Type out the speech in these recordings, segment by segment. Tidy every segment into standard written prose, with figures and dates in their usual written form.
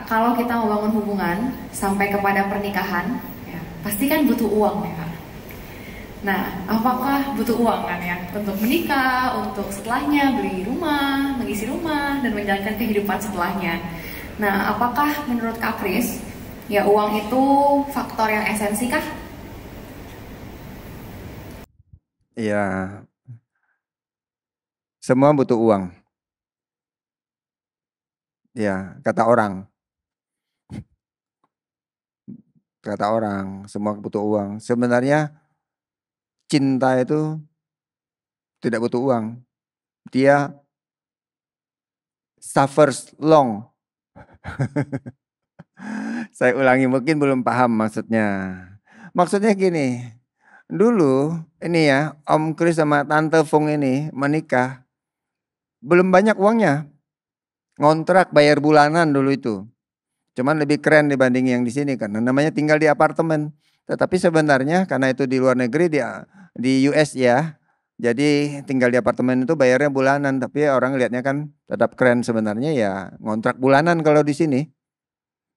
Kalau kita membangun hubungan sampai kepada pernikahan, ya, pasti kan butuh uang ya Kak. Nah, apakah butuh uang kan ya untuk menikah, untuk setelahnya beli rumah, mengisi rumah, dan menjalankan kehidupan setelahnya. Nah, apakah menurut Kak Kris, ya uang itu faktor yang esensi kah? Ya, semua butuh uang. Ya, kata orang, semua butuh uang. Sebenarnya cinta itu tidak butuh uang. Dia suffers long. Saya ulangi, mungkin belum paham maksudnya. Maksudnya gini, dulu ini ya, Om Kris sama Tante Fung ini menikah, belum banyak uangnya. Ngontrak bayar bulanan dulu itu. Cuman lebih keren dibanding yang di sini karena namanya tinggal di apartemen. Tetapi sebenarnya karena itu di luar negeri, di US ya. Jadi tinggal di apartemen itu bayarnya bulanan, tapi orang lihatnya kan tetap keren, sebenarnya ya ngontrak bulanan kalau di sini.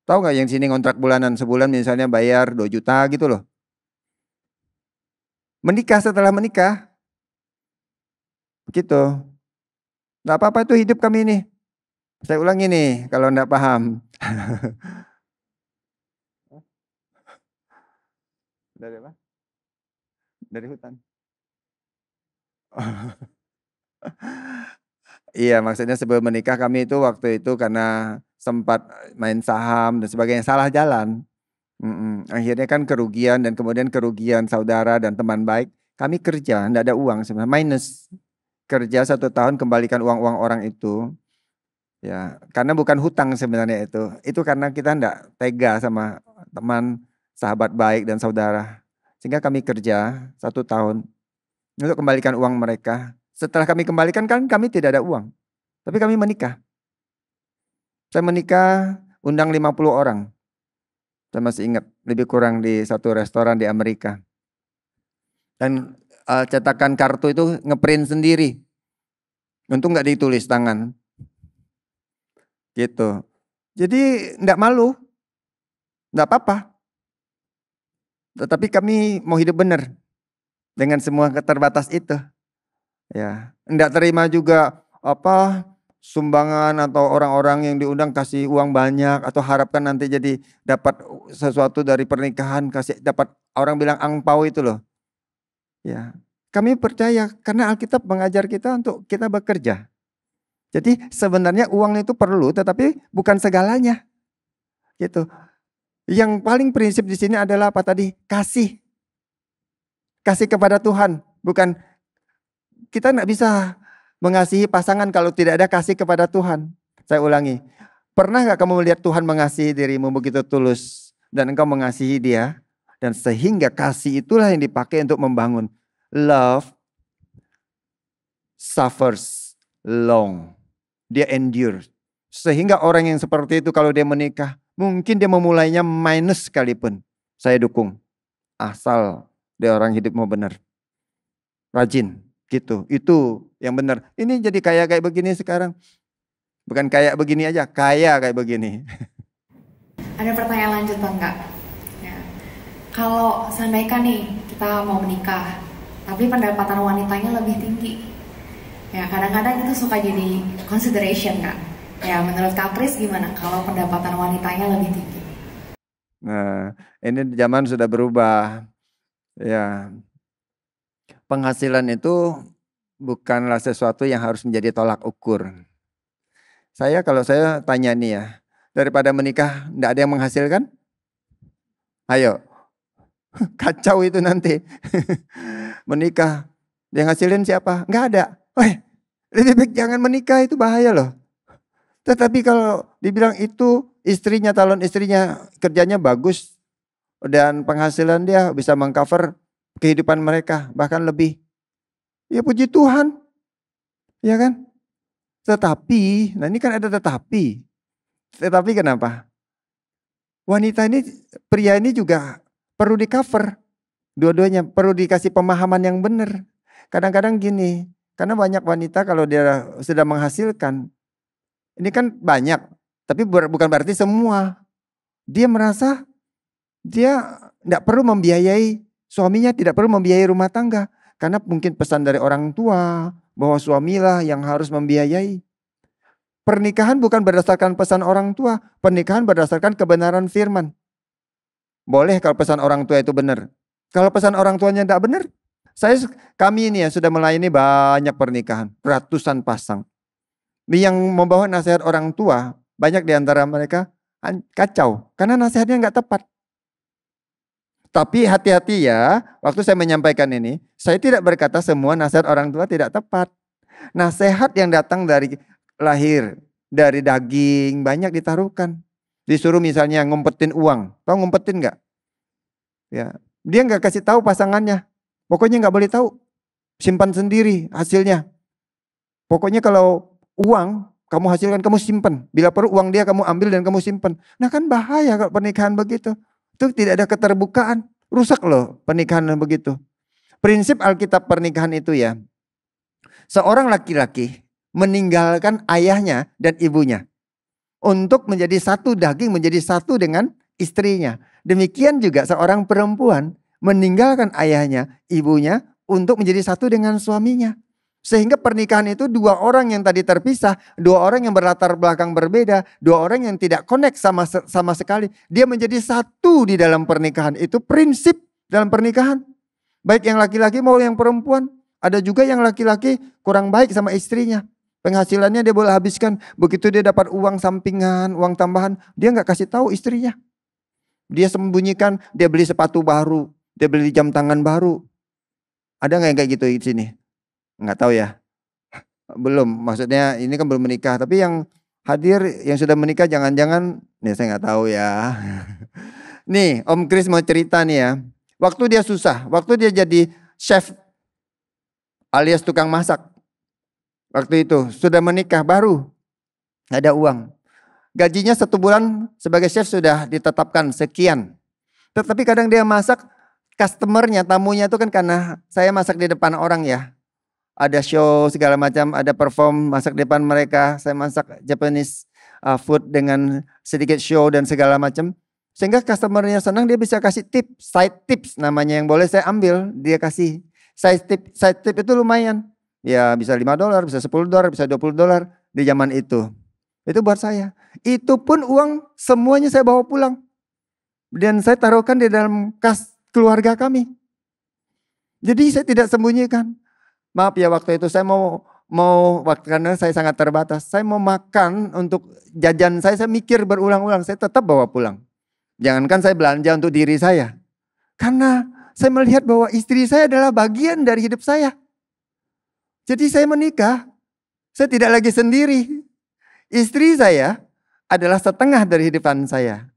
Tahu nggak yang sini ngontrak bulanan, sebulan misalnya bayar 2 juta gitu loh. Menikah, setelah menikah begitu. Nggak apa-apa, itu hidup kami ini. Saya ulangi nih kalau nggak paham. Dari apa? Dari hutan. Iya, maksudnya sebelum menikah kami itu waktu itu karena sempat main saham dan sebagainya, salah jalan. Akhirnya kan kerugian dan kemudian kerugian saudara dan teman baik. Kami kerja, enggak ada uang sebenarnya, minus. Kerja 1 tahun kembalikan uang-uang orang itu. Ya, karena bukan hutang sebenarnya itu. Itu karena kita enggak tega sama teman, sahabat baik dan saudara. Sehingga kami kerja 1 tahun untuk kembalikan uang mereka. Setelah kami kembalikan kan kami tidak ada uang. Tapi kami menikah. Saya menikah undang 50 orang. Saya masih ingat, lebih kurang di satu restoran di Amerika. Dan cetakan kartu itu ngeprint sendiri. Untung nggak ditulis tangan. Gitu. Jadi enggak malu, enggak apa-apa. Tetapi kami mau hidup benar dengan semua keterbatas itu. Ya, enggak terima juga apa sumbangan atau orang-orang yang diundang kasih uang banyak atau harapkan nanti jadi dapat sesuatu dari pernikahan, kasih dapat orang bilang angpau itu loh. Ya, kami percaya karena Alkitab mengajar kita untuk kita bekerja. Jadi sebenarnya uang itu perlu, tetapi bukan segalanya. Gitu. Yang paling prinsip di sini adalah apa tadi? Kasih. Kasih kepada Tuhan. Bukan, kita enggak bisa mengasihi pasangan kalau tidak ada kasih kepada Tuhan. Saya ulangi. Pernah enggak kamu melihat Tuhan mengasihi dirimu begitu tulus dan engkau mengasihi dia? Dan sehingga kasih itulah yang dipakai untuk membangun. Love suffers long. Dia endure. Sehingga orang yang seperti itu kalau dia menikah, mungkin dia memulainya minus sekalipun. Saya dukung. Asal dia orang hidup mau benar. Rajin. Gitu. Itu yang benar. Ini jadi kaya kayak begini sekarang. Bukan kayak begini aja, kaya kayak begini. Ada pertanyaan lanjut Bang Kak. Ya. Kalau seandainya nih kita mau menikah, tapi pendapatan wanitanya lebih tinggi. Ya kadang-kadang itu suka jadi consideration Kak. Ya menurut Kak Kris gimana kalau pendapatan wanitanya lebih tinggi? Nah, ini zaman sudah berubah. Ya, penghasilan itu bukanlah sesuatu yang harus menjadi tolak ukur. Kalau saya tanya nih ya, daripada menikah enggak ada yang menghasilkan? Ayo, kacau itu nanti. Menikah, yang ngasilin siapa? Enggak ada. Lebih baik jangan menikah, itu bahaya loh. Tetapi kalau dibilang itu istrinya, calon istrinya kerjanya bagus dan penghasilan dia bisa mengcover kehidupan mereka, bahkan lebih. Ya puji Tuhan. Ya kan? Tetapi, nah ini kan ada tetapi. Tetapi kenapa? Wanita ini, pria ini juga perlu di cover. Dua-duanya perlu dikasih pemahaman yang benar. Kadang-kadang gini, Karena banyak wanita kalau dia sudah menghasilkan, ini kan banyak, tapi bukan berarti semua. Dia merasa dia tidak perlu membiayai suaminya, tidak perlu membiayai rumah tangga. Karena mungkin pesan dari orang tua bahwa suamilah yang harus membiayai. Pernikahan bukan berdasarkan pesan orang tua, pernikahan berdasarkan kebenaran firman. Boleh kalau pesan orang tua itu benar. Kalau pesan orang tuanya tidak benar, kami ini ya sudah melayani banyak pernikahan, ratusan pasang. Yang membawa nasihat orang tua, banyak di antara mereka kacau karena nasihatnya nggak tepat. Tapi hati-hati ya, waktu saya menyampaikan ini, saya tidak berkata semua nasihat orang tua tidak tepat. Nasihat yang datang dari lahir, dari daging, banyak ditaruhkan. Disuruh misalnya ngumpetin uang, tahu ngumpetin nggak? Ya, dia nggak kasih tahu pasangannya. Pokoknya nggak boleh tahu, simpan sendiri hasilnya. Pokoknya kalau uang kamu hasilkan, kamu simpan. Bila perlu uang dia kamu ambil dan kamu simpan. Nah kan bahaya kalau pernikahan begitu. Itu tidak ada keterbukaan. Rusak loh pernikahan begitu. Prinsip Alkitab pernikahan itu ya. Seorang laki-laki meninggalkan ayahnya dan ibunya. Untuk menjadi satu daging, menjadi satu dengan istrinya. Demikian juga seorang perempuan meninggalkan ayahnya, ibunya untuk menjadi satu dengan suaminya. Sehingga pernikahan itu dua orang yang tadi terpisah, dua orang yang berlatar belakang berbeda, dua orang yang tidak connect sama sekali. Dia menjadi satu di dalam pernikahan. Itu prinsip dalam pernikahan. Baik yang laki-laki mau yang perempuan. Ada juga yang laki-laki kurang baik sama istrinya. Penghasilannya dia boleh habiskan. Begitu dia dapat uang sampingan, uang tambahan, dia nggak kasih tahu istrinya. Dia sembunyikan, dia beli sepatu baru, dia beli jam tangan baru. Ada nggak yang kayak gitu di sini? Nggak tahu ya. Belum, maksudnya ini kan belum menikah. Tapi yang hadir yang sudah menikah jangan-jangan, nih saya nggak tahu ya. Nih Om Kris mau cerita nih ya. Waktu dia susah, waktu dia jadi chef alias tukang masak. Waktu itu sudah menikah baru ada uang. Gajinya 1 bulan sebagai chef sudah ditetapkan sekian. Tetapi kadang dia masak, customernya, tamunya itu kan karena saya masak di depan orang ya. Ada show segala macam, ada perform masak di depan mereka. Saya masak Japanese food dengan sedikit show dan segala macam. Sehingga customernya senang, dia bisa kasih tip, side tips namanya yang boleh saya ambil. Dia kasih side tip itu lumayan. Ya bisa $5, bisa $10, bisa $20 di zaman itu. Itu buat saya. Itu pun uang semuanya saya bawa pulang. Dan saya taruhkan di dalam kas keluarga kami. Jadi saya tidak sembunyikan. Maaf ya waktu itu saya mau karena saya sangat terbatas. Saya mau makan untuk jajan saya mikir berulang-ulang. Saya tetap bawa pulang. Jangankan saya belanja untuk diri saya. Karena saya melihat bahwa istri saya adalah bagian dari hidup saya. Jadi saya menikah, saya tidak lagi sendiri. Istri saya adalah setengah dari hidupan saya.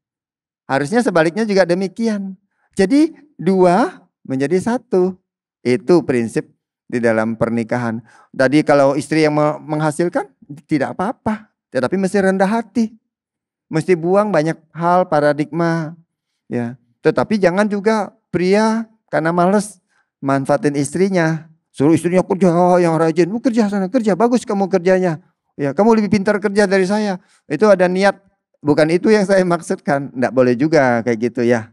Harusnya sebaliknya juga demikian. Jadi 2 menjadi 1. Itu prinsip di dalam pernikahan. Tadi kalau istri yang menghasilkan tidak apa-apa. Tetapi mesti rendah hati. Mesti buang banyak hal paradigma. Ya. Tetapi jangan juga pria karena males manfaatin istrinya. Suruh istrinya kerja yang rajin. Kerja sana, kerja. Bagus kamu kerjanya. Ya, kamu lebih pintar kerja dari saya. Itu ada niat. Bukan itu yang saya maksudkan. Tidak boleh juga kayak gitu ya.